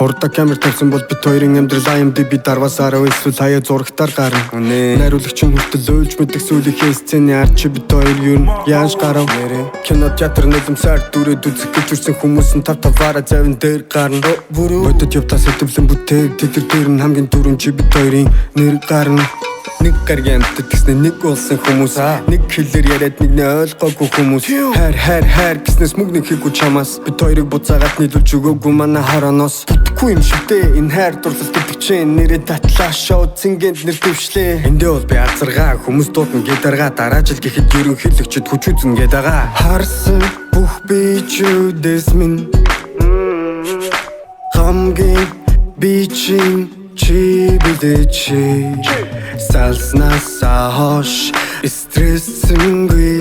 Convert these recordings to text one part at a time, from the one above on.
Урда камер тавьсан бол бит хоёрын амьдрал IMDb дарвасаараа эсвэл хаяа зурагтаар гарна. Найруулагчин хүртэл ойлж мэдэх сүүлийнхээ сцены ард чи бит хоёр юу яаж гарав? Кино театр нэлэмсээр дүрээд үзэх гэж үрсэн хүмүүс нь тав таваараа завин дээр гарна. Бодод явтаа сэтгэлэн бүтээг тэдэр дээр нь хамгийн түрүүн чи бит хоёрын нэр гарна. Нэг гаргийн амтд гэснээр нэг болсон хүмүүс, нэг хэлээр яриад нэг нь ойлгоогүй хүмүүс. Хайр гэснээс мөнгө нэг хийгүй чамаас бит хоёрыг буцаагаад нийлүүлж өгөөгүй манай хороноос. Бүтэхгүй юм шигтэй энэ хайр дурлал гэдэг чинь нэрээ татлаа шоу цэнгэнд нэр дэвшлээ. Эндээ бол би азаргаа хүмүүс дуудна гитаргаа дараа жил гэхэд ерөнхийлөгчд хүч үзэн гээд байгаа. Харсан бүх бичүүдээс минь хамгийн бичин чи бидээ чи салснасаа хош стрессэнгүй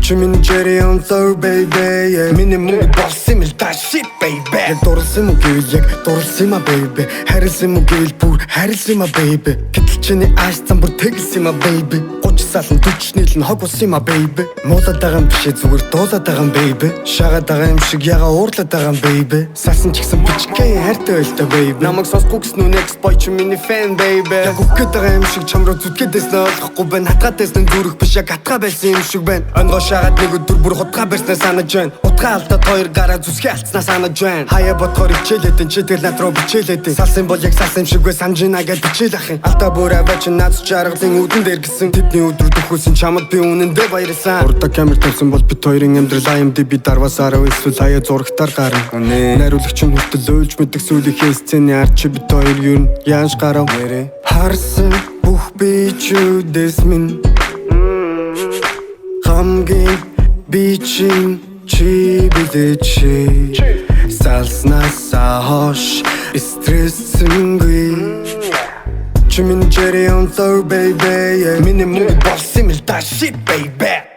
Чимэн jerry on so baby миний мөнгө болсон юм л да shit baby дурлсан юм гэвэл яг дурлсан юм baby харилсан юм гэвэл бүр харилсан юм baby гэтэл чиний аашсан бүр тэгэлсэн юм baby 30 салан 40 нийлэн хог болсон юм baby муулаад байгаа юм бишээ зүгээр дуулаад байгаа юм baby шагаад байгаа юм шиг яга уурлаад байгаа юм baby салсан ч гэсэн бичгэн хайртай байлтай baby намайг сонсгүй гэсэн үү next boy чи миний fan baby яг өгөд байгаа юм шиг чам руу зүтгээдээс нь ойлгохгүй байна хатгаадээс нь зүрх биш яг хатгаа байсан юм шиг байна ангошагаад нэг өдөр бүр хутгаа барьснаа санаж байна утгаа алдаад хоёр гараа зүсгээ алдснаа санаж байна хаяа бодохоор хичээлээд энэ чи тэр над руу бичээлээд салсан бол яг салсан юм шиг вэ санжина гэж бичээл ах юм алдаа бүр аваач наац жаргалын үдэн дээр гисэн тэдний өдөр төхөөсөн чамд би үнэндээ баярлсан урда камер тавьсан бол бит хоёрын амьдрал IMDb дарвасаараа эсвэл хаяа зурагтаар гарна найруулагчин хүртэл ойлж мэдэх сүүлийнхээ сцены ард чи бит хоёр юу яаж гарав харсан бүх бичүүдээс минь хамгийн бичин чи бидээ чи салснасаа хош стрессэнгүй Чимэн jerry on so baby миний мөнгө болсон юм л да shit baby